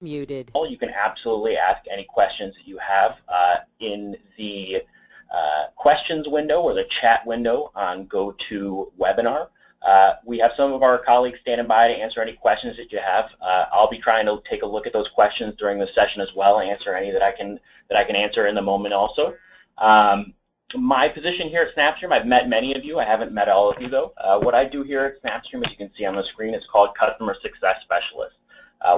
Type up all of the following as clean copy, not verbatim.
Muted. You can absolutely ask any questions that you have in the questions window or the chat window on GoToWebinar. We have some of our colleagues standing by to answer any questions that you have. I'll be trying to take a look at those questions during the session as well and answer any that I can answer in the moment also. My position here at SnapStream, I've met many of you. I haven't met all of you though. What I do here at SnapStream, as you can see on the screen, is called Customer Success Specialist.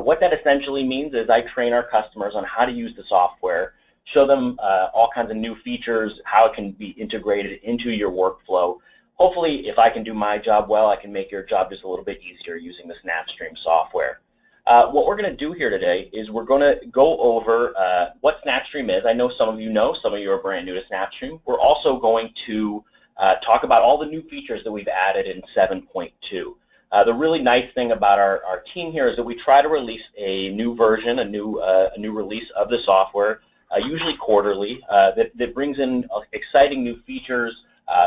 What that essentially means is I train our customers on how to use the software, show them all kinds of new features, how it can be integrated into your workflow. Hopefully, if I can do my job well, I can make your job just a little bit easier using the SnapStream software. What we're going to do here today is we're going to go over what SnapStream is. I know some of you know, some of you are brand new to SnapStream. We're also going to talk about all the new features that we've added in 7.2. The really nice thing about our team here is that we try to release a new version, a new release of the software, usually quarterly, that brings in exciting new features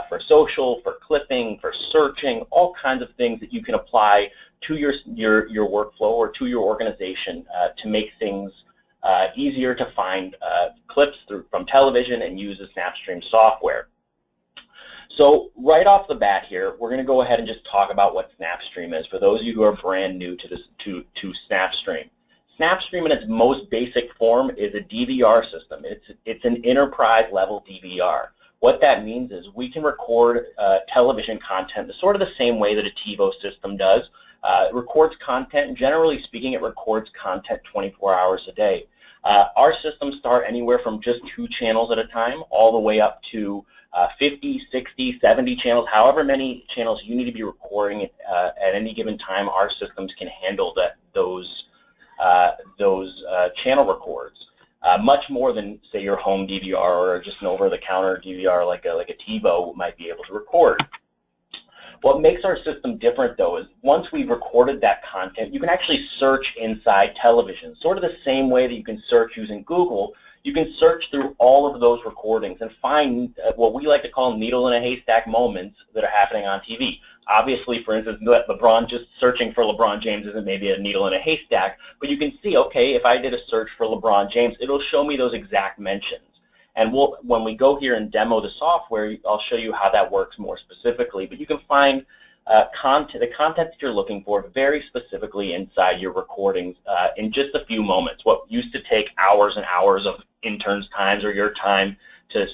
for social, for clipping, for searching, all kinds of things that you can apply to your workflow or to your organization to make things easier to find clips from television and use the SnapStream software. So right off the bat here, we're going to go ahead and just talk about what SnapStream is for those of you who are brand new to SnapStream. SnapStream in its most basic form is a DVR system. It's an enterprise level DVR. What that means is we can record television content sort of the same way that a TiVo system does. It records content, and generally speaking, it records content 24 hours a day. Our systems start anywhere from just 2 channels at a time all the way up to 50, 60, 70 channels, however many channels you need to be recording at any given time. Our systems can handle those channel records. Much more than, say, your home DVR or just an over-the-counter DVR like a TiVo might be able to record. What makes our system different, though, is once we've recorded that content, you can actually search inside television. Sort of the same way that you can search using Google, you can search through all of those recordings and find what we like to call needle in a haystack moments that are happening on TV. Obviously, for instance, LeBron, just searching for LeBron James isn't maybe a needle in a haystack, but you can see, okay, if I did a search for LeBron James, it'll show me those exact mentions. And when we go here and demo the software, I'll show you how that works more specifically. But you can find the content that you're looking for very specifically inside your recordings in just a few moments. What used to take hours and hours of interns' times or your time to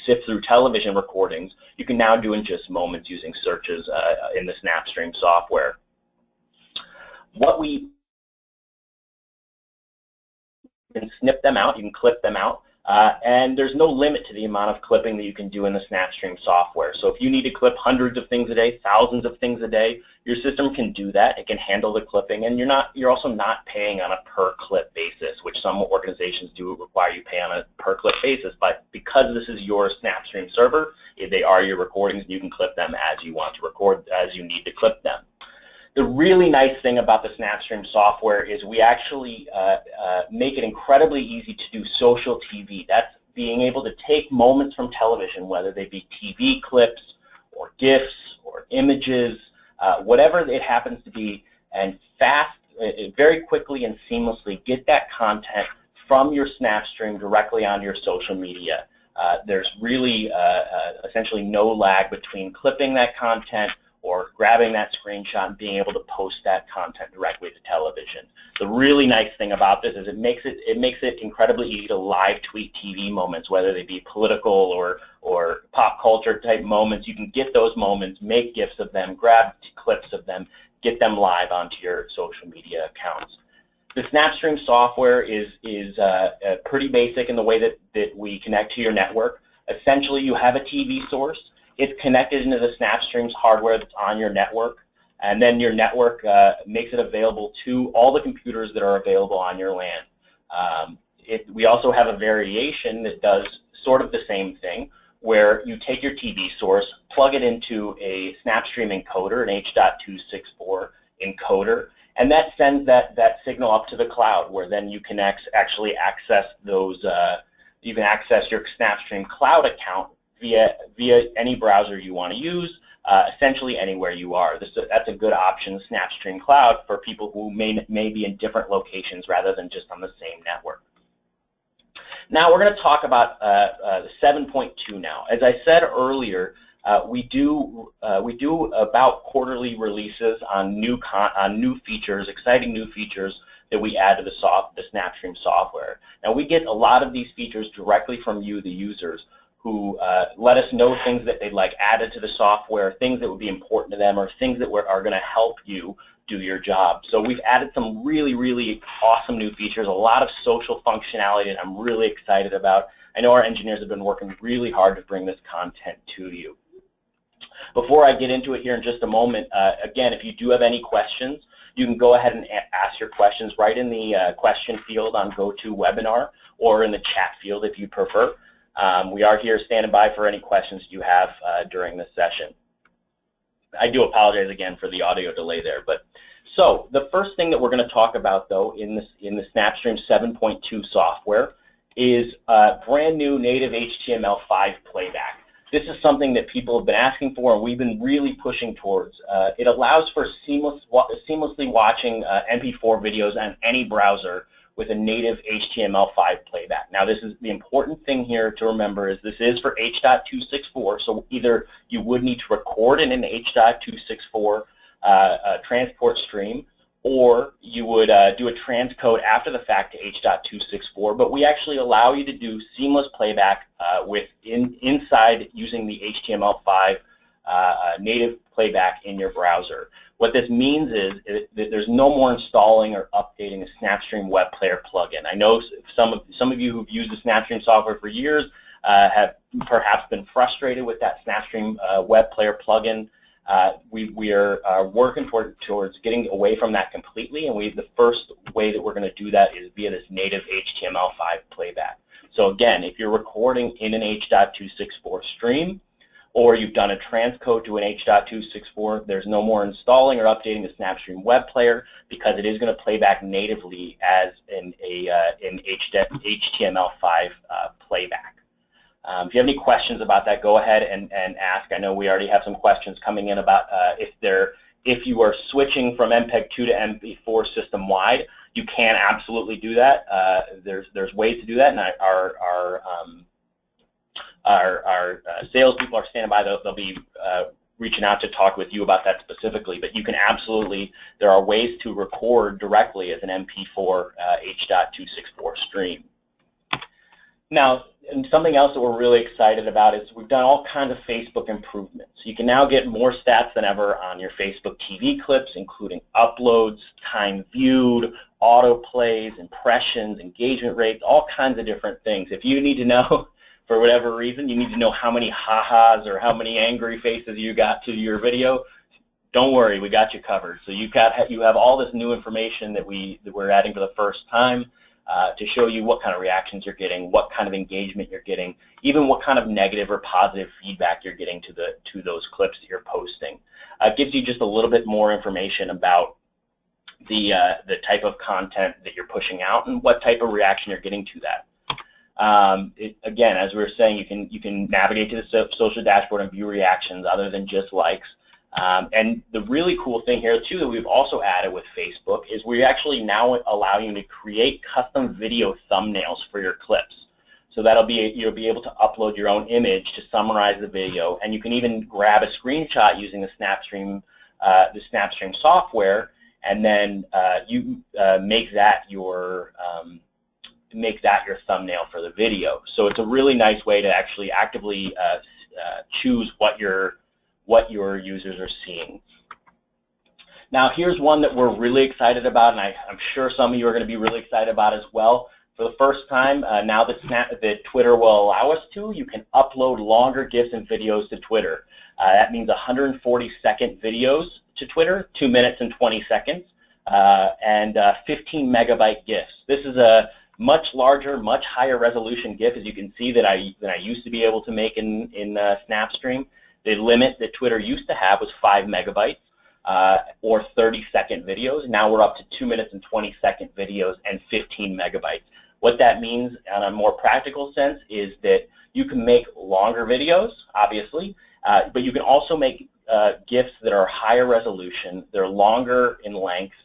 sift through television recordings, you can now do in just moments using searches in the SnapStream software. You can snip them out, you can clip them out. And there's no limit to the amount of clipping that you can do in the SnapStream software. So if you need to clip hundreds of things a day, thousands of things a day, your system can do that. It can handle the clipping, and you're also not paying on a per clip basis, which some organizations do require you pay on a per clip basis. But because this is your SnapStream server, they are your recordings, and you can clip them as you want to record, as you need to clip them. The really nice thing about the SnapStream software is we actually make it incredibly easy to do social TV. That's being able to take moments from television, whether they be TV clips or GIFs or images, whatever it happens to be, and very quickly and seamlessly get that content from your SnapStream directly onto your social media. There's really essentially no lag between clipping that content or grabbing that screenshot and being able to post that content directly to television. The really nice thing about this is it makes it incredibly easy to live tweet TV moments, whether they be political or pop culture type moments. You can get those moments, make GIFs of them, grab clips of them, get them live onto your social media accounts. The SnapStream software is pretty basic in the way that we connect to your network. Essentially, you have a TV source. It's connected into the SnapStream's hardware that's on your network, and then your network makes it available to all the computers that are available on your LAN. We also have a variation that does sort of the same thing, where you take your TV source, plug it into a SnapStream encoder, an H.264 encoder, and that sends that signal up to the cloud, where then you can actually access those. You can access your SnapStream cloud account via any browser you want to use, essentially anywhere you are. That's a good option, SnapStream Cloud, for people who may be in different locations rather than just on the same network. Now we're going to talk about 7.2 now. As I said earlier, we do about quarterly releases on new features, exciting new features that we add to the SnapStream software. Now we get a lot of these features directly from you, the users, who let us know things that they'd like added to the software, things that would be important to them, or things that are going to help you do your job. So we've added some really, really awesome new features, a lot of social functionality that I'm really excited about. I know our engineers have been working really hard to bring this content to you. Before I get into it here in just a moment, again, if you do have any questions, you can go ahead and ask your questions right in the question field on GoToWebinar, or in the chat field if you prefer. We are here standing by for any questions you have during this session. I do apologize again for the audio delay there. So the first thing that we're going to talk about, though, in the SnapStream 7.2 software is brand new native HTML5 playback. This is something that people have been asking for, and we've been really pushing towards. It allows for seamlessly watching MP4 videos on any browser with a native HTML5 playback. Now, this is the important thing here to remember is this is for H.264, so either you would need to record in an H.264 transport stream, or you would do a transcode after the fact to H.264, but we actually allow you to do seamless playback inside using the HTML5 native playback in your browser. What this means is that there's no more installing or updating a SnapStream web player plugin. I know some of you who've used the SnapStream software for years have perhaps been frustrated with that SnapStream web player plugin. We are working towards getting away from that completely, and the first way that we're going to do that is via this native HTML5 playback. So again, if you're recording in an H.264 stream, or you've done a transcode to an H.264, there's no more installing or updating the SnapStream web player, because it is going to play back natively as an HTML5 playback. If you have any questions about that, go ahead and ask. I know we already have some questions coming in about if you are switching from MPEG-2 to MP4 system-wide, you can absolutely do that. There's ways to do that, and our salespeople are standing by. They'll be reaching out to talk with you about that specifically, but you can absolutely, there are ways to record directly as an MP4 H.264 stream. Now, and something else that we're really excited about is we've done all kinds of Facebook improvements. You can now get more stats than ever on your Facebook TV clips, including uploads, time viewed, autoplays, impressions, engagement rates, all kinds of different things. If you need to know, for whatever reason, you need to know how many ha-has or how many angry faces you got to your video, don't worry, we got you covered. So you have all this new information that we're adding for the first time to show you what kind of reactions you're getting, what kind of engagement you're getting, even what kind of negative or positive feedback you're getting to those clips that you're posting. It gives you just a little bit more information about the type of content that you're pushing out and what type of reaction you're getting to that. Again, as we were saying, you can navigate to the social dashboard and view reactions other than just likes. And the really cool thing here too that we've also added with Facebook is we actually now allow you to create custom video thumbnails for your clips. So you'll be able to upload your own image to summarize the video, and you can even grab a screenshot using the SnapStream software, and then you make that your thumbnail for the video. So it's a really nice way to actually actively choose what your users are seeing. Now here's one that we're really excited about, and I'm sure some of you are going to be really excited about as well. For the first time, now that Twitter will allow us to, you can upload longer GIFs and videos to Twitter. That means 140-second videos to Twitter, 2 minutes and 20 seconds, and 15 megabyte GIFs. This is a much larger, much higher resolution GIF, as you can see, that I used to be able to make in SnapStream. The limit that Twitter used to have was 5 megabytes or 30-second videos. Now we're up to 2 minutes and 20-second videos and 15 megabytes. What that means on a more practical sense is that you can make longer videos, obviously, but you can also make GIFs that are higher resolution, they're longer in length,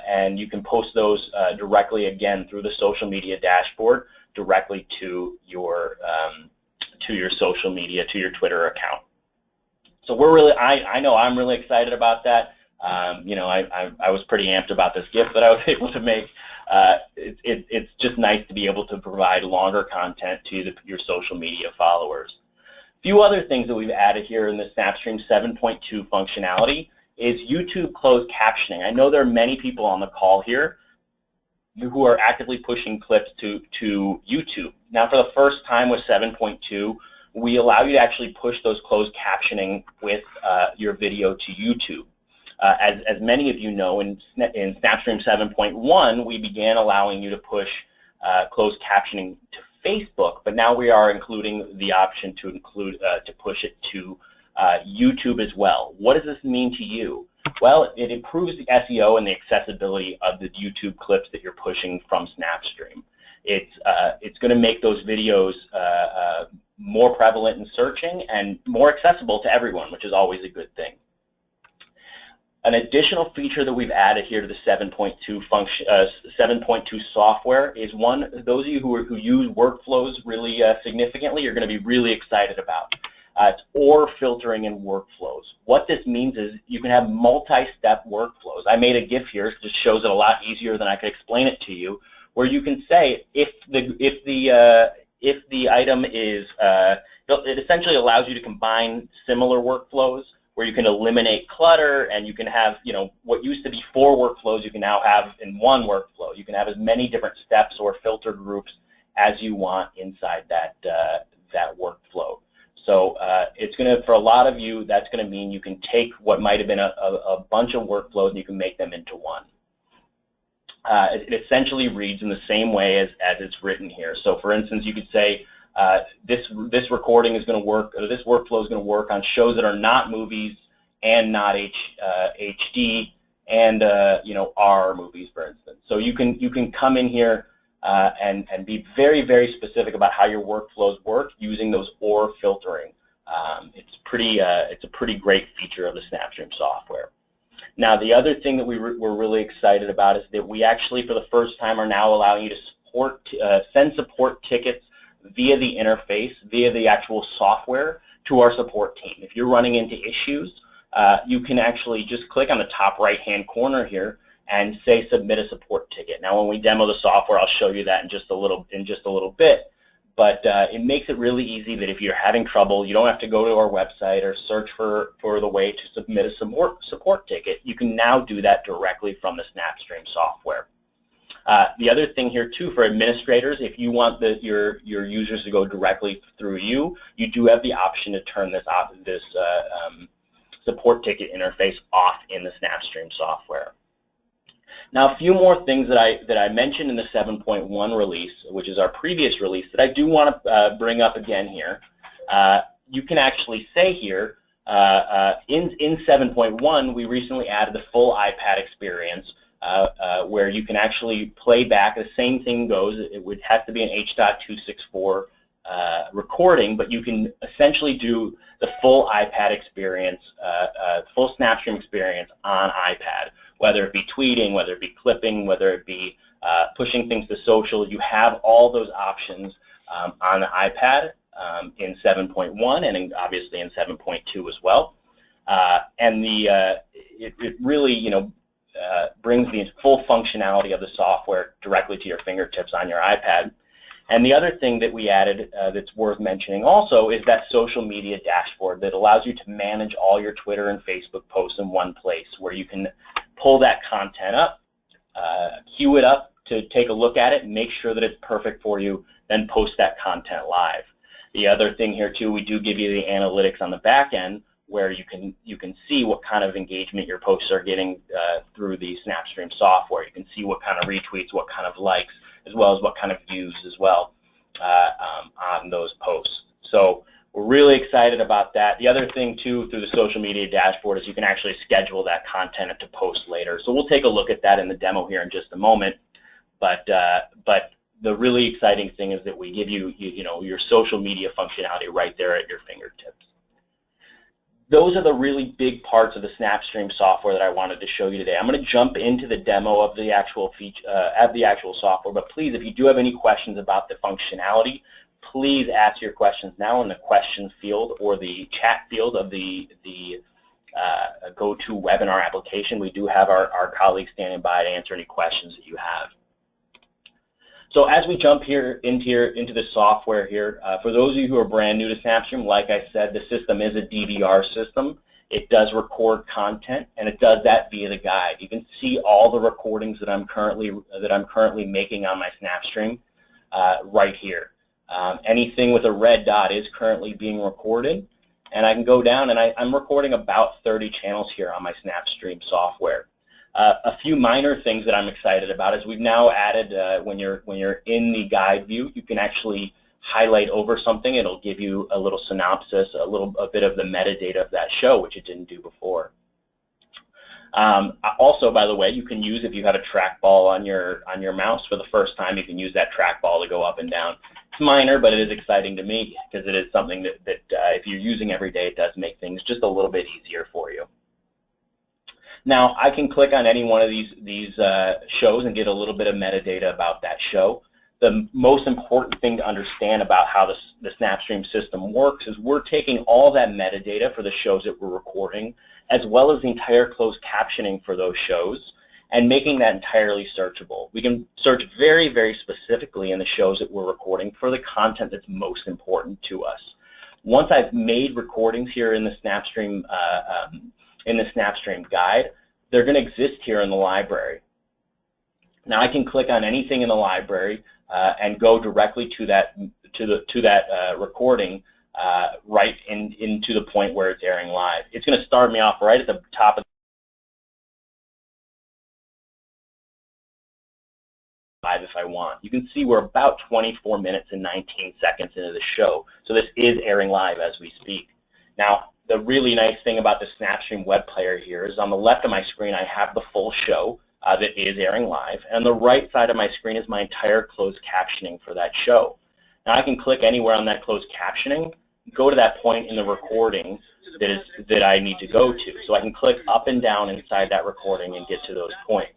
and you can post those directly, again, through the social media dashboard directly to your social media, to your Twitter account. So we're really, I know I'm really excited about that. You know, I was pretty amped about this GIF that I was able to make. It's just nice to be able to provide longer content to your social media followers. A few other things that we've added here in the SnapStream 7.2 functionality is YouTube closed captioning. I know there are many people on the call here who are actively pushing clips to YouTube. Now, for the first time with 7.2, we allow you to actually push those closed captioning with your video to YouTube. As many of you know, in SnapStream 7.1, we began allowing you to push closed captioning to Facebook, but now we are including the option to push it to YouTube as well. What does this mean to you? Well, it improves the SEO and the accessibility of the YouTube clips that you're pushing from SnapStream. It's going to make those videos more prevalent in searching and more accessible to everyone, which is always a good thing. An additional feature that we've added here to the 7.2 software is those of you who use workflows really significantly, you're going to be really excited about. It's OR filtering and workflows. What this means is you can have multi-step workflows. I made a GIF here, it just shows it a lot easier than I could explain it to you, where you can say if the item is, it essentially allows you to combine similar workflows, where you can eliminate clutter, and you can have, you know, what used to be 4 workflows you can now have in 1 workflow. You can have as many different steps or filter groups as you want inside that workflow. So it's going to, for a lot of you, that's going to mean you can take what might have been a bunch of workflows and you can make them into one. It essentially reads in the same way as it's written here. So for instance, you could say, this recording is going to work, or this workflow is going to work on shows that are not movies and not HD and you know, R movies, for instance. So you can come in here and be very, very specific about how your workflows work using those OR filtering. It's a pretty great feature of the SnapStream software. Now, the other thing that we're really excited about is that we actually, for the first time, are now allowing you to send support tickets via the interface, via the actual software, to our support team. If you're running into issues, you can actually just click on the top right-hand corner here and say submit a support ticket. Now, when we demo the software, I'll show you that in just a little bit. But it makes it really easy that if you're having trouble, you don't have to go to our website or search for the way to submit a support ticket. You can now do that directly from the SnapStream software. The other thing here too, for administrators, if you want your users to go directly through you, you do have the option to turn this support ticket interface off in the SnapStream software. Now, a few more things that I mentioned in the 7.1 release, which is our previous release, that I do want to bring up again here. You can actually say here, in 7.1, we recently added the full iPad experience, where you can actually play back. The same thing goes. It would have to be an H.264 recording, but you can essentially do the full iPad experience, full SnapStream experience on iPad, whether it be tweeting, whether it be clipping, whether it be pushing things to social. You have all those options on the iPad in 7.1 and obviously in 7.2 as well. And it really, you know, brings the full functionality of the software directly to your fingertips on your iPad. And the other thing that we added that's worth mentioning also is that social media dashboard that allows you to manage all your Twitter and Facebook posts in one place, where you can pull that content up, queue it up to take a look at it, make sure that it's perfect for you, then post that content live. The other thing here too, we do give you the analytics on the back end, where you can see what kind of engagement your posts are getting through the SnapStream software. You can see what kind of retweets, what kind of likes, as well as what kind of views as well on those posts. So we're really excited about that. The other thing too, through the social media dashboard, is you can actually schedule that content to post later. So we'll take a look at that in the demo here in just a moment. But the really exciting thing is that we give you, you know, your social media functionality right there at your fingertips. those are the really big parts of the SnapStream software that I wanted to show you today. I'm going to jump into the demo of the actual software, but please, if you do have any questions about the functionality, please ask your questions now in the questions field or the chat field of the GoToWebinar application. We do have our colleagues standing by to answer any questions that you have. So as we jump into the software here, for those of you who are brand new to SnapStream, like I said, the system is a DVR system. It does record content, and it does that via the guide. You can see all the recordings that I'm currently making on my SnapStream right here. Anything with a red dot is currently being recorded, and I can go down and I'm recording about 30 channels here on my SnapStream software. A few minor things that I'm excited about is we've now added, when you're in the guide view, you can actually highlight over something. It'll give you a little synopsis, a bit of the metadata of that show, which it didn't do before. Also, by the way, you can use, if you have a trackball on your mouse for the first time, you can use that trackball to go up and down. It's minor, but it is exciting to me because it is something that if you're using every day, it does make things just a little bit easier for you. Now, I can click on any one of these shows and get a little bit of metadata about that show. The most important thing to understand about how the SnapStream system works is we're taking all that metadata for the shows that we're recording, as well as the entire closed captioning for those shows, and making that entirely searchable. We can search very, very specifically in the shows that we're recording for the content that's most important to us. Once I've made recordings here in the SnapStream guide, they're going to exist here in the library. Now I can click on anything in the library and go directly to that recording right into the point where it's airing live. It's going to start me off right at the top of live if I want. You can see we're about 24 minutes and 19 seconds into the show, so this is airing live as we speak. Now, the really nice thing about the SnapStream web player here is on the left of my screen I have the full show that is airing live, and on the right side of my screen is my entire closed captioning for that show. Now I can click anywhere on that closed captioning, go to that point in the recording that I need to go to. So I can click up and down inside that recording and get to those points.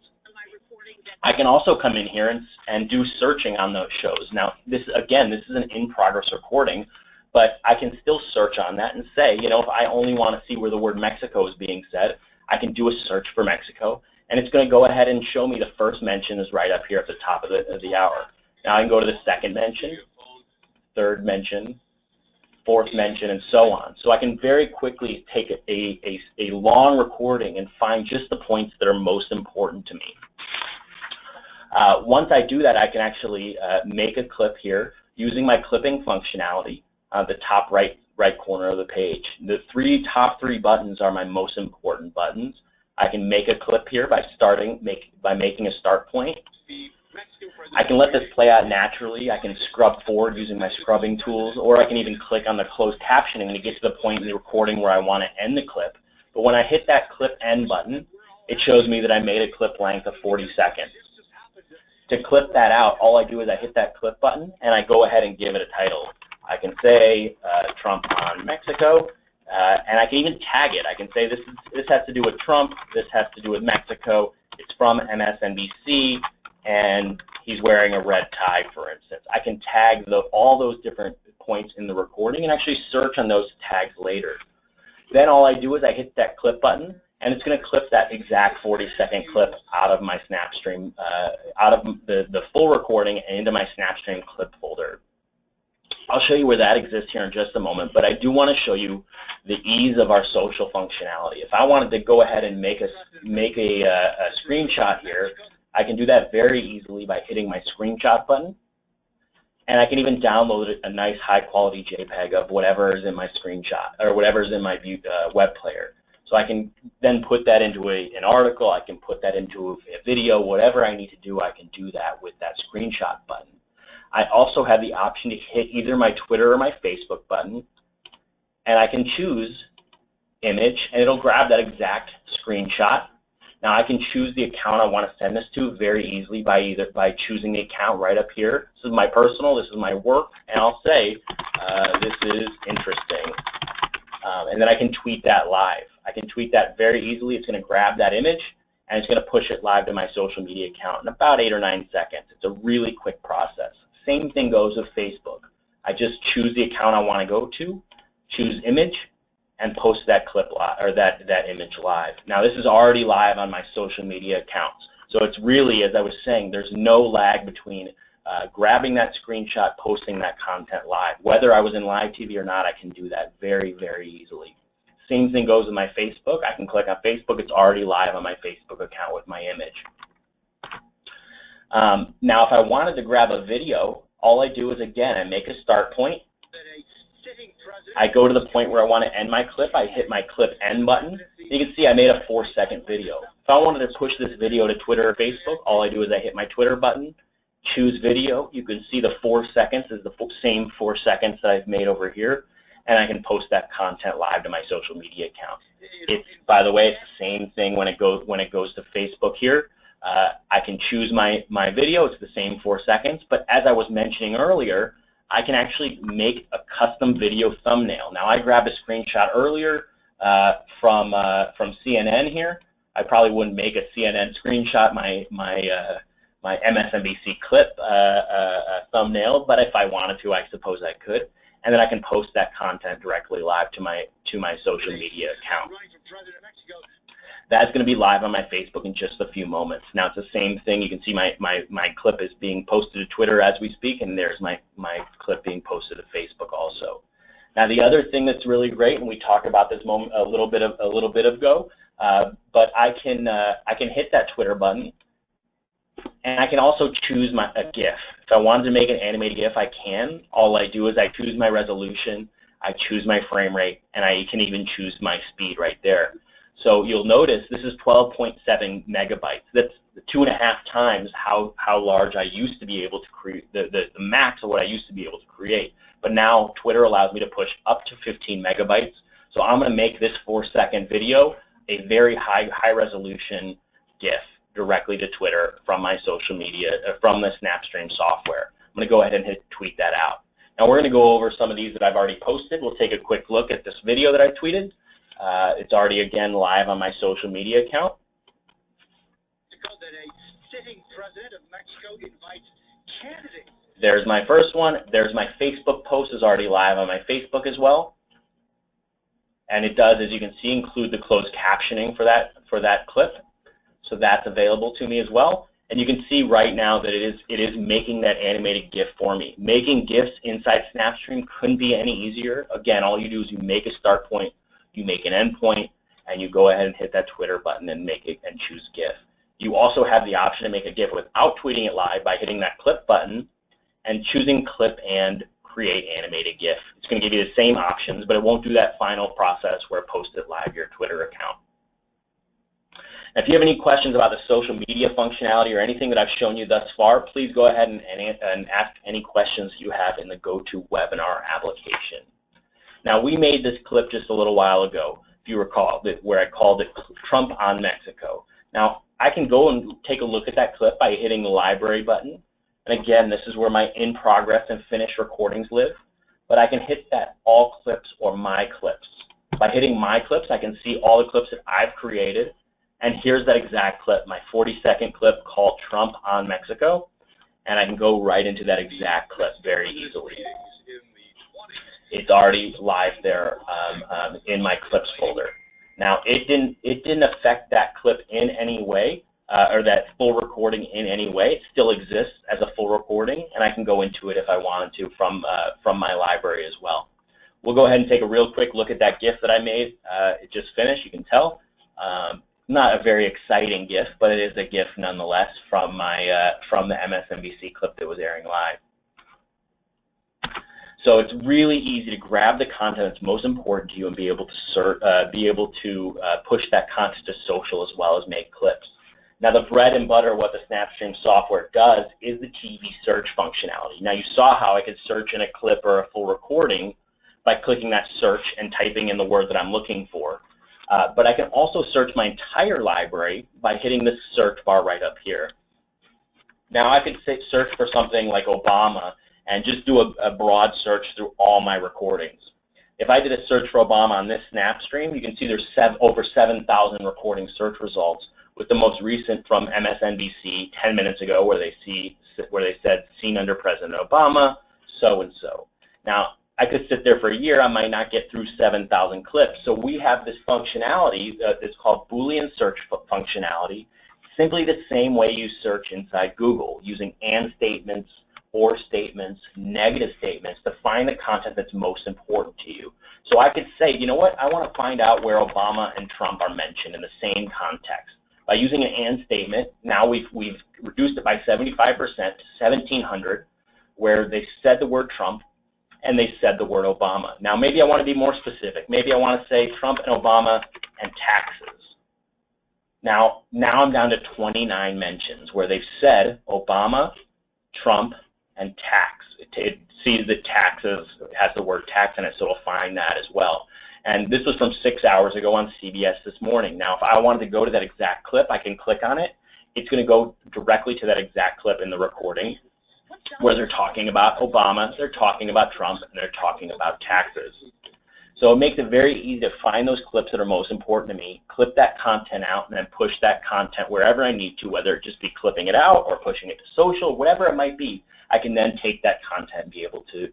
I can also come in here and do searching on those shows. Now this is an in-progress recording, but I can still search on that and say, you know, if I only want to see where the word Mexico is being said, I can do a search for Mexico, and it's going to go ahead and show me the first mention is right up here at the top of the hour. Now I can go to the second mention, third mention, fourth mention, and so on. So I can very quickly take a long recording and find just the points that are most important to me. Once I do that, I can actually make a clip here using my clipping functionality on the top right corner of the page. The top three buttons are my most important buttons. I can make a clip here by making a start point. I can let this play out naturally. I can scrub forward using my scrubbing tools, or I can even click on the closed captioning to get to the point in the recording where I want to end the clip. But when I hit that clip end button, it shows me that I made a clip length of 40 seconds. To clip that out, all I do is I hit that clip button and I go ahead and give it a title. I can say Trump on Mexico, and I can even tag it. I can say this has to do with Trump, this has to do with Mexico, it's from MSNBC, and he's wearing a red tie, for instance. I can tag all those different points in the recording and actually search on those tags later. Then all I do is I hit that clip button, and it's going to clip that exact 40-second clip out of my SnapStream, out of the full recording and into my SnapStream clip folder. I'll show you where that exists here in just a moment, but I do want to show you the ease of our social functionality. If I wanted to go ahead and make a screenshot here, I can do that very easily by hitting my screenshot button, and I can even download a nice high-quality JPEG of whatever is in my screenshot or whatever is in my web player. So I can then put that into an article, I can put that into a video, whatever I need to do, I can do that with that screenshot button. I also have the option to hit either my Twitter or my Facebook button, and I can choose image, and it'll grab that exact screenshot. Now I can choose the account I want to send this to very easily by choosing the account right up here. This is my personal, this is my work, and I'll say this is interesting. And then I can tweet that live. I can tweet that very easily. It's going to grab that image, and it's going to push it live to my social media account in about 8 or 9 seconds. It's a really quick process. Same thing goes with Facebook. I just choose the account I want to go to, choose image, and post that clip live, or that image live. Now this is already live on my social media accounts. So it's really, as I was saying, there's no lag between grabbing that screenshot, posting that content live. Whether I was in live TV or not, I can do that very, very easily. Same thing goes with my Facebook. I can click on Facebook. It's already live on my Facebook account with my image. Now, if I wanted to grab a video, all I do is, again, I make a start point. I go to the point where I want to end my clip. I hit my clip end button. You can see I made a 4-second video. If I wanted to push this video to Twitter or Facebook, all I do is I hit my Twitter button, choose video. You can see the 4 seconds is the same 4 seconds that I've made over here, and I can post that content live to my social media account. It's, by the way, it's the same thing when it goes to Facebook here. I can choose my video. It's the same 4 seconds, but as I was mentioning earlier, I can actually make a custom video thumbnail. Now, I grabbed a screenshot earlier from CNN here. I probably wouldn't make a CNN screenshot, my MSNBC clip thumbnail, but if I wanted to, I suppose I could. And then I can post that content directly live to my social media account. That's going to be live on my Facebook in just a few moments. Now it's the same thing. You can see my clip is being posted to Twitter as we speak, and there's my clip being posted to Facebook also. Now the other thing that's really great, and we talked about this moment a little bit ago, but I can hit that Twitter button, and I can also choose a GIF. If I wanted to make an animated GIF, I can. All I do is I choose my resolution, I choose my frame rate, and I can even choose my speed right there. So you'll notice this is 12.7 megabytes. That's 2.5 times how large I used to be able to create, the max of what I used to be able to create. But now Twitter allows me to push up to 15 megabytes. So I'm going to make this 4-second video a very high resolution GIF directly to Twitter from my social media, from the SnapStream software. I'm going to go ahead and tweet that out. Now we're going to go over some of these that I've already posted. We'll take a quick look at this video that I tweeted. It's already, again, live on my social media account. There's my first one. There's my Facebook post is already live on my Facebook as well. And it does, as you can see, include the closed captioning for that clip. So that's available to me as well. And you can see right now that it is making that animated GIF for me. Making GIFs inside SnapStream couldn't be any easier. Again, all you do is you make a start point, you make an endpoint, and you go ahead and hit that Twitter button and make it and choose GIF. You also have the option to make a GIF without tweeting it live by hitting that clip button and choosing clip and create animated GIF. It's going to give you the same options, but it won't do that final process where post it live your Twitter account. Now, if you have any questions about the social media functionality or anything that I've shown you thus far, please go ahead and ask any questions you have in the GoToWebinar application. Now, we made this clip just a little while ago, if you recall, where I called it Trump on Mexico. Now, I can go and take a look at that clip by hitting the library button. And again, this is where my in progress and finished recordings live. But I can hit that all clips or my clips. By hitting my clips, I can see all the clips that I've created. And here's that exact clip, my 40-second clip called Trump on Mexico. And I can go right into that exact clip very easily. It's already live there in my clips folder. Now, it didn't affect that clip in any way, or that full recording in any way. It still exists as a full recording, and I can go into it if I wanted to from my library as well. We'll go ahead and take a real quick look at that GIF that I made. It just finished, you can tell. Not a very exciting GIF, but it is a GIF nonetheless from the MSNBC clip that was airing live. So it's really easy to grab the content that's most important to you and be able to push that content to social as well as make clips. Now, the bread and butter, what the SnapStream software does, is the TV search functionality. Now, you saw how I could search in a clip or a full recording by clicking that search and typing in the word that I'm looking for. But I can also search my entire library by hitting the search bar right up here. Now, I could search for something like Obama and just do a broad search through all my recordings. If I did a search for Obama on this SnapStream, you can see there's over 7,000 recording search results, with the most recent from MSNBC 10 minutes ago, where they said seen under President Obama, so and so. Now, I could sit there for a year. I might not get through 7,000 clips. So we have this functionality that's called Boolean search functionality, simply the same way you search inside Google, using and statements, or statements, negative statements, to find the content that's most important to you. So I could say, you know what, I want to find out where Obama and Trump are mentioned in the same context. By using an and statement, now we've reduced it by 75% to 1,700, where they said the word Trump and they said the word Obama. Now maybe I want to be more specific. Maybe I want to say Trump and Obama and taxes. Now I'm down to 29 mentions where they've said Obama, Trump, and tax. It sees that taxes has the word tax in it, so it'll find that as well. And this was from 6 hours ago on CBS this morning. Now, if I wanted to go to that exact clip, I can click on it. It's going to go directly to that exact clip in the recording where they're talking about Obama, they're talking about Trump, and they're talking about taxes. So it makes it very easy to find those clips that are most important to me, clip that content out, and then push that content wherever I need to, whether it just be clipping it out or pushing it to social, whatever it might be. I can then take that content and be able to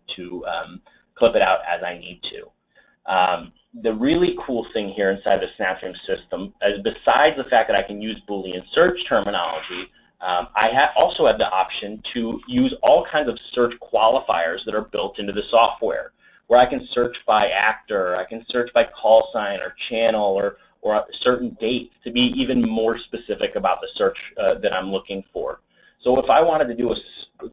clip it out as I need to. The really cool thing here inside the SnapStream system is, besides the fact that I can use Boolean search terminology, I also have the option to use all kinds of search qualifiers that are built into the software, where I can search by actor, I can search by call sign or channel or certain dates to be even more specific about the search that I'm looking for. So if I wanted to do,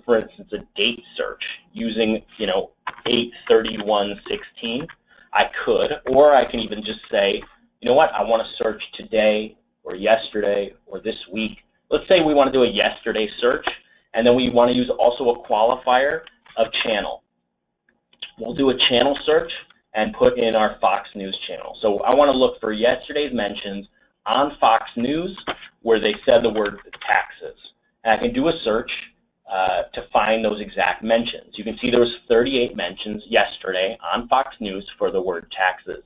for instance, a date search using 8/31/16, I could, or I can even just say, you know what, I want to search today or yesterday or this week. Let's say we want to do a yesterday search, and then we want to use also a qualifier of channel. We'll do a channel search and put in our Fox News channel. So I want to look for yesterday's mentions on Fox News where they said the word taxes. And I can do a search to find those exact mentions. You can see there was 38 mentions yesterday on Fox News for the word taxes.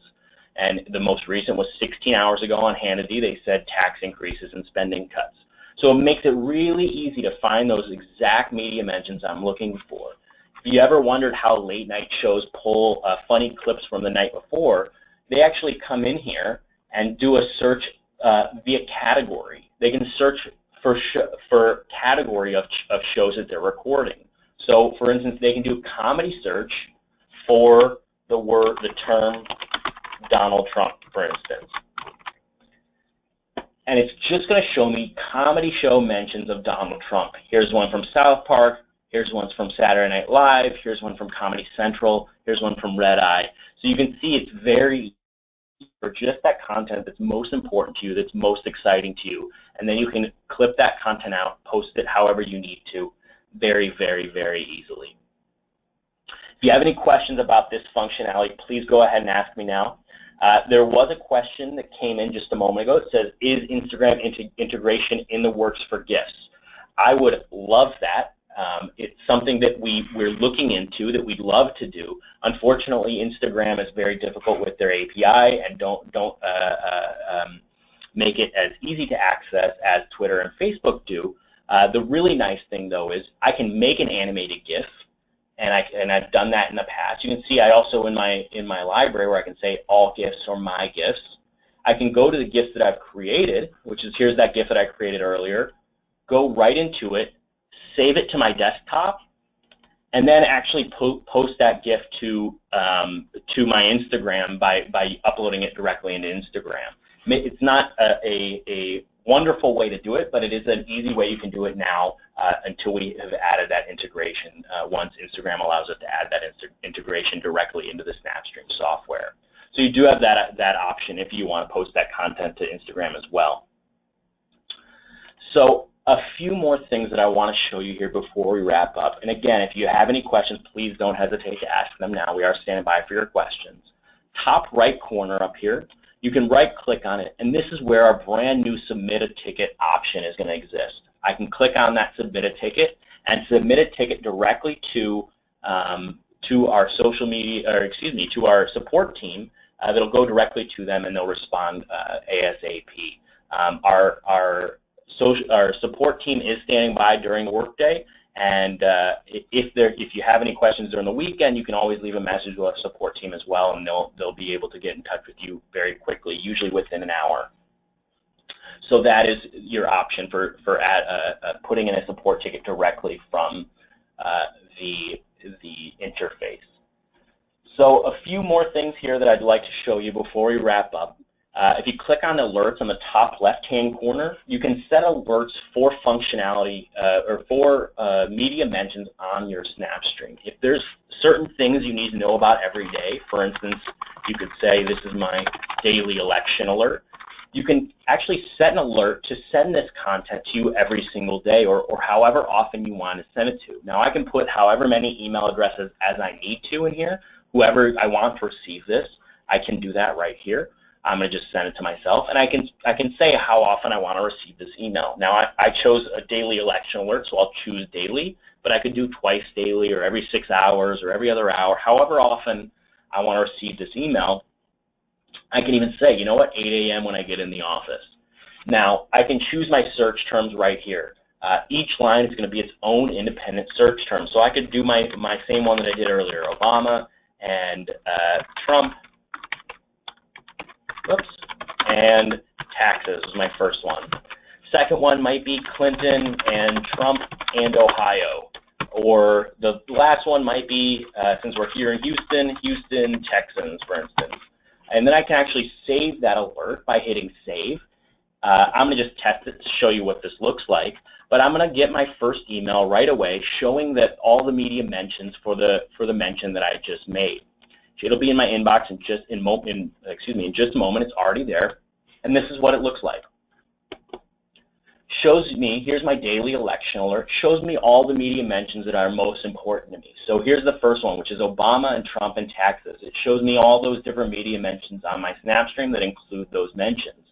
And the most recent was 16 hours ago on Hannity. They said tax increases and spending cuts. So it makes it really easy to find those exact media mentions I'm looking for. If you ever wondered how late night shows pull funny clips from the night before, they actually come in here and do a search via category. They can search for category of shows that they're recording. So for instance, they can do comedy search for the term Donald Trump, for instance. And it's just going to show me comedy show mentions of Donald Trump. Here's one from South Park. Here's one from Saturday Night Live. Here's one from Comedy Central. Here's one from Red Eye. So you can see it's very easy for just that content that's most important to you, that's most exciting to you. And then you can clip that content out, post it however you need to, very, very, very easily. If you have any questions about this functionality, please go ahead and ask me now. There was a question that came in just a moment ago. It says, is Instagram integration in the works for GIFs? I would love that. It's something that we're looking into, that we'd love to do. Unfortunately, Instagram is very difficult with their API and don't make it as easy to access as Twitter and Facebook do. The really nice thing, though, is I can make an animated GIF, and I've done that in the past. You can see I also in my library where I can say all GIFs or my GIFs. I can go to the GIF that I've created, which is here's that GIF that I created earlier, go right into it, save it to my desktop, and then actually post that GIF to my Instagram by uploading it directly into Instagram. It's not a wonderful way to do it, but it is an easy way you can do it now until we have added that integration, once Instagram allows us to add that integration directly into the SnapStream software. So you do have that option if you want to post that content to Instagram as well. So a few more things that I want to show you here before we wrap up. And again, if you have any questions, please don't hesitate to ask them now. We are standing by for your questions. Top right corner up here, you can right-click on it, and this is where our brand new Submit a Ticket option is going to exist. I can click on that Submit a Ticket and submit a ticket directly to to our social media, or excuse me, to our support team that'll go directly to them and they'll respond ASAP. Our support team is standing by during the workday, and if you have any questions during the weekend, you can always leave a message to our support team as well, and they'll be able to get in touch with you very quickly, usually within an hour. So that is your option for putting in a support ticket directly from the interface. So a few more things here that I'd like to show you before we wrap up. If you click on alerts on the top left-hand corner, you can set alerts for functionality or for media mentions on your SnapStream. If there's certain things you need to know about every day, for instance, you could say this is my daily election alert. You can actually set an alert to send this content to you every single day or however often you want to send it to. Now I can put however many email addresses as I need to in here. Whoever I want to receive this, I can do that right here. I'm going to just send it to myself, and I can say how often I want to receive this email. Now I chose a daily election alert, so I'll choose daily, but I could do twice daily or every 6 hours or every other hour, however often I want to receive this email. I can even say, you know what, 8 a.m. when I get in the office. Now, I can choose my search terms right here. Each line is going to be its own independent search term. So I could do my same one that I did earlier, Obama and Trump, whoops, and taxes was my first one. Second one might be Clinton and Trump and Ohio. Or the last one might be, since we're here in Houston Texans, for instance. And then I can actually save that alert by hitting save. I'm going to just test it to show you what this looks like. But I'm going to get my first email right away showing that all the media mentions for the mention that I just made. It'll be in my inbox in just a moment. It's already there. And this is what it looks like. Shows me, here's my daily election alert, shows me all the media mentions that are most important to me. So here's the first one, which is Obama and Trump and taxes. It shows me all those different media mentions on my SnapStream that include those mentions.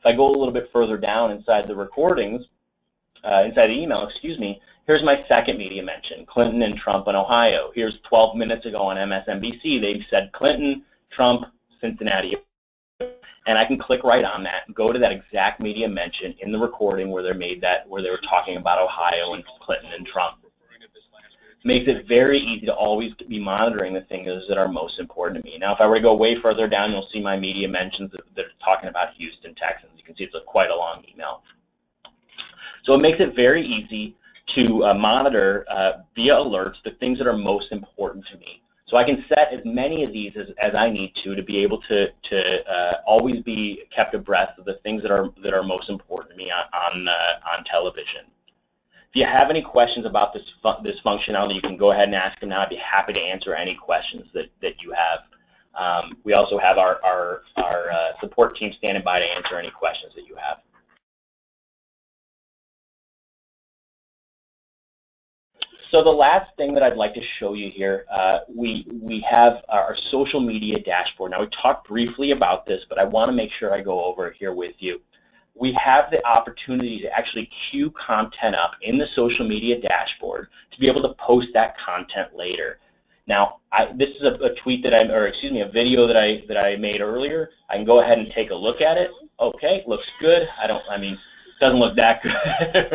If I go a little bit further down inside the recordings, inside the email, here's my second media mention, Clinton and Trump in Ohio. Here's 12 minutes ago on MSNBC, they said Clinton, Trump, Cincinnati. And I can click right on that and go to that exact media mention in the recording where they were talking about Ohio and Clinton and Trump. Makes it very easy to always be monitoring the things that are most important to me. Now, if I were to go way further down, you'll see my media mentions that are talking about Houston Texans. You can see it's quite a long email. So it makes it very easy to monitor via alerts the things that are most important to me. So I can set as many of these as I need to be able to always be kept abreast of the things that are most important to me on television. If you have any questions about this functionality, you can go ahead and ask them now. I'd be happy to answer any questions that you have. We also have our support team standing by to answer any questions that you have. So the last thing that I'd like to show you here, we have our social media dashboard. Now we talked briefly about this, but I want to make sure I go over it here with you. We have the opportunity to actually queue content up in the social media dashboard to be able to post that content later. Now, this is a tweet a video that I made earlier. I can go ahead and take a look at it. Okay, looks good. Doesn't look that good,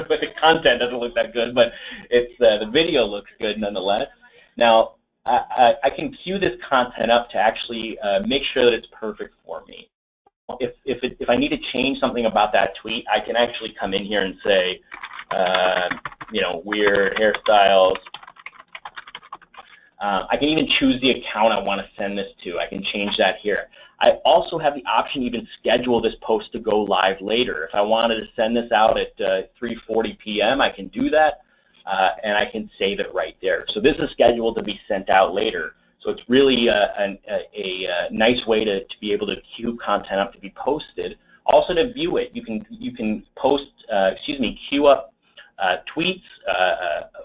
but the content doesn't look that good, but it's the video looks good nonetheless. Now, I can queue this content up to actually make sure that it's perfect for me. If I need to change something about that tweet, I can actually come in here and say, weird hairstyles. I can even choose the account I want to send this to. I can change that here. I also have the option to even schedule this post to go live later. If I wanted to send this out at 3:40 p.m., I can do that, and I can save it right there. So this is scheduled to be sent out later. So it's really a nice way to be able to queue content up to be posted. Also to view it, you can queue up tweets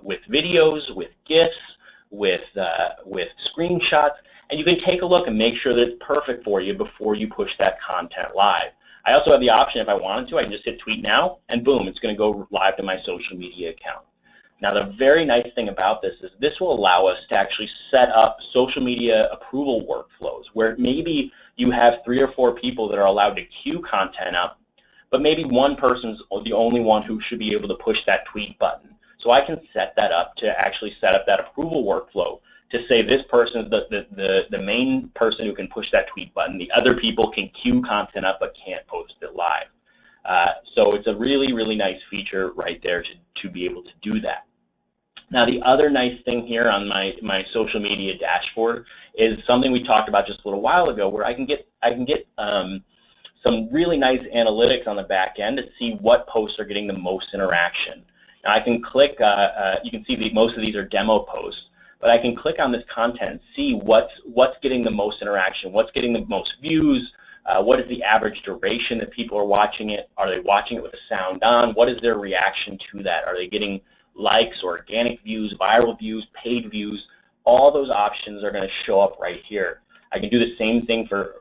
with videos, with GIFs, with screenshots, and you can take a look and make sure that it's perfect for you before you push that content live. I also have the option, if I wanted to, I can just hit tweet now, and boom, it's going to go live to my social media account. Now, the very nice thing about this is this will allow us to actually set up social media approval workflows where maybe you have 3 or 4 people that are allowed to queue content up, but maybe one person's the only one who should be able to push that tweet button. So I can set that up to actually set up that approval workflow to say this person is the main person who can push that tweet button. The other people can queue content up but can't post it live. So it's a really, really nice feature right there to be able to do that. Now, the other nice thing here on my social media dashboard is something we talked about just a little while ago, where I can get some really nice analytics on the back end to see what posts are getting the most interaction. Now, I can click. You can see most of these are demo posts, but I can click on this content, see what's getting the most interaction, what's getting the most views. What is the average duration that people are watching it? Are they watching it with the sound on? What is their reaction to that? Are they getting likes, organic views, viral views, paid views? All those options are going to show up right here. I can do the same thing for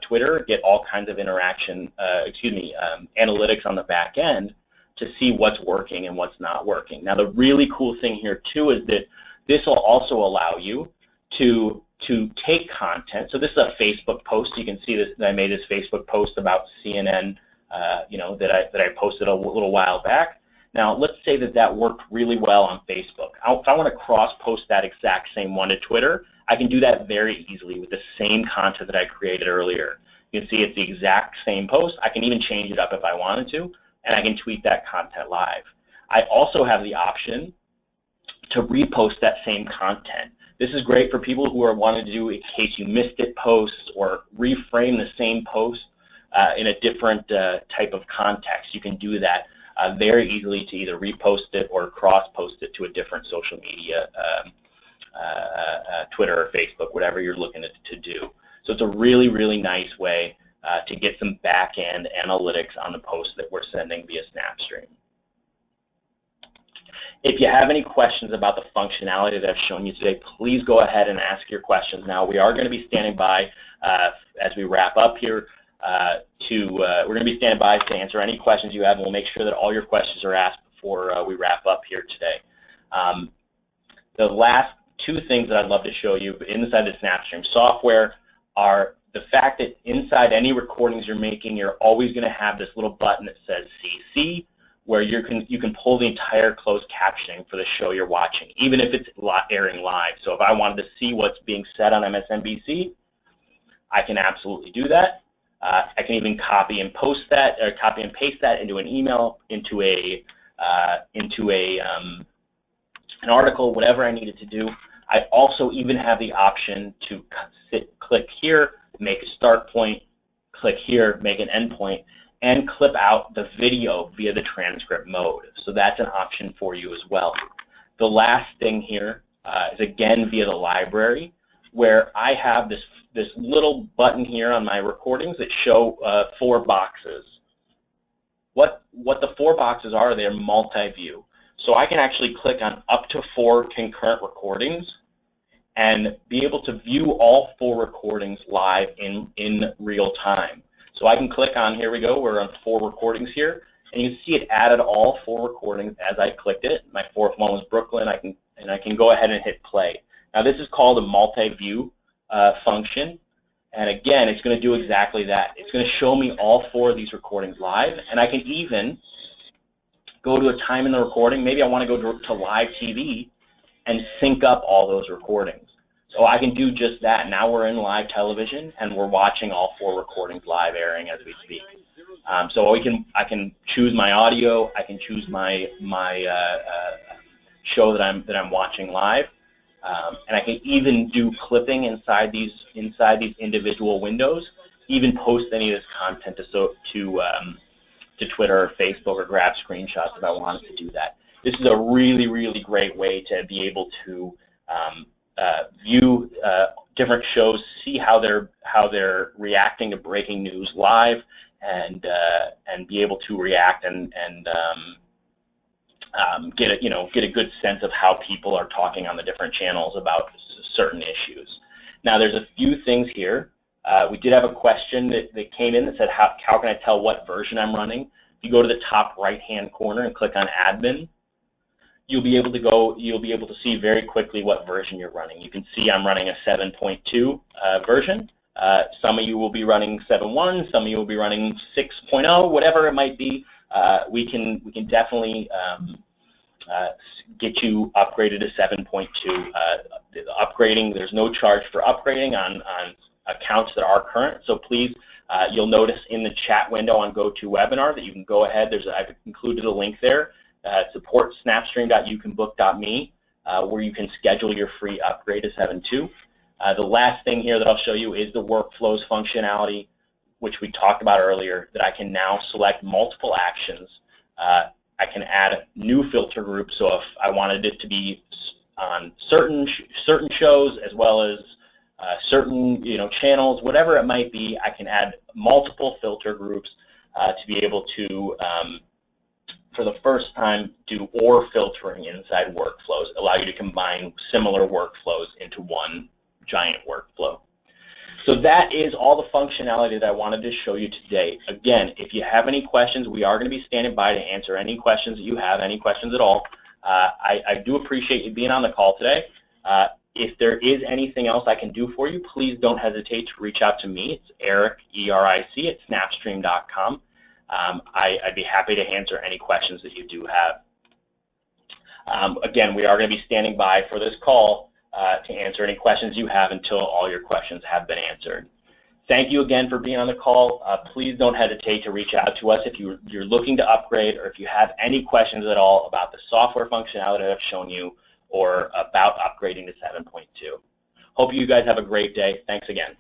Twitter, get all kinds of interaction, analytics on the back end to see what's working and what's not working. Now, the really cool thing here too is that this will also allow you to take content. So this is a Facebook post. You can see this, that I made this Facebook post about CNN, that I posted a little while back. Now, let's say that worked really well on Facebook. If I want to cross-post that exact same one to Twitter, I can do that very easily with the same content that I created earlier. You can see it's the exact same post. I can even change it up if I wanted to, and I can tweet that content live. I also have the option to repost that same content. This is great for people who are wanting to do in case you missed it posts or reframe the same post in a different type of context. You can do that very easily to either repost it or cross-post it to a different social media, Twitter or Facebook, whatever you're looking to do. So it's a really, really nice way to get some back-end analytics on the posts that we're sending via SnapStream. If you have any questions about the functionality that I've shown you today, please go ahead and ask your questions now. We are going to be standing by as we wrap up here. We're going to be standing by to answer any questions you have, and we'll make sure that all your questions are asked before we wrap up here today. The last 2 things that I'd love to show you inside the SnapStream software are the fact that inside any recordings you're making, you're always going to have this little button that says CC, where you can pull the entire closed captioning for the show you're watching, even if it's airing live. So if I wanted to see what's being said on MSNBC, I can absolutely do that. I can even copy and paste that into an email, into an article, whatever I needed to do. I also even have the option to click here, make a start point, click here, make an end point, and clip out the video via the transcript mode. So that's an option for you as well. The last thing here is again via the library, where I have this little button here on my recordings that show 4 boxes. What the 4 boxes are, they're multi-view. So I can actually click on up to 4 concurrent recordings and be able to view all 4 recordings live in real time. So I can click on, here we go, we're on 4 recordings here, and you can see it added all 4 recordings as I clicked it. My 4th one was Brooklyn, and I can go ahead and hit play. Now this is called a multi-view function, and again, it's going to do exactly that. It's going to show me all 4 of these recordings live, and I can even go to a time in the recording. Maybe I want to go to live TV and sync up all those recordings. So I can do just that. Now we're in live television, and we're watching all 4 recordings live airing as we speak. So I can choose my audio. I can choose my show that I'm watching live, and I can even do clipping inside these individual windows. Even post any of this content to Twitter or Facebook, or grab screenshots if I wanted to do that. This is a really, really great way to be able to view different shows, see how they're reacting to breaking news live, and be able to react and get a good sense of how people are talking on the different channels about certain issues. Now, there's a few things here. We did have a question that came in that said, how can I tell what version I'm running? If you go to the top right-hand corner and click on Admin, you'll be able to see very quickly what version you're running. You can see I'm running a 7.2 version. Some of you will be running 7.1, some of you will be running 6.0, whatever it might be. We can definitely get you upgraded to 7.2. Upgrading, there's no charge for upgrading on accounts that are current, so please, you'll notice in the chat window on GoToWebinar that you can go ahead. I've included a link there, support snapstream.youcanbook.me, where you can schedule your free upgrade to 7.2. The last thing here that I'll show you is the workflows functionality, which we talked about earlier, that I can now select multiple actions. I can add new filter groups, so if I wanted it to be on certain shows as well as certain channels, whatever it might be, I can add multiple filter groups to be able to, for the first time, do OR filtering inside workflows, allow you to combine similar workflows into one giant workflow. So that is all the functionality that I wanted to show you today. Again, if you have any questions, we are going to be standing by to answer any questions that you have, any questions at all. I do appreciate you being on the call today. If there is anything else I can do for you, please don't hesitate to reach out to me. It's Eric, E-R-I-C, at snapstream.com. I'd be happy to answer any questions that you do have. Again, we are going to be standing by for this call to answer any questions you have until all your questions have been answered. Thank you again for being on the call. Please don't hesitate to reach out to us if you're looking to upgrade, or if you have any questions at all about the software functionality that I've shown you or about upgrading to 7.2. Hope you guys have a great day. Thanks again.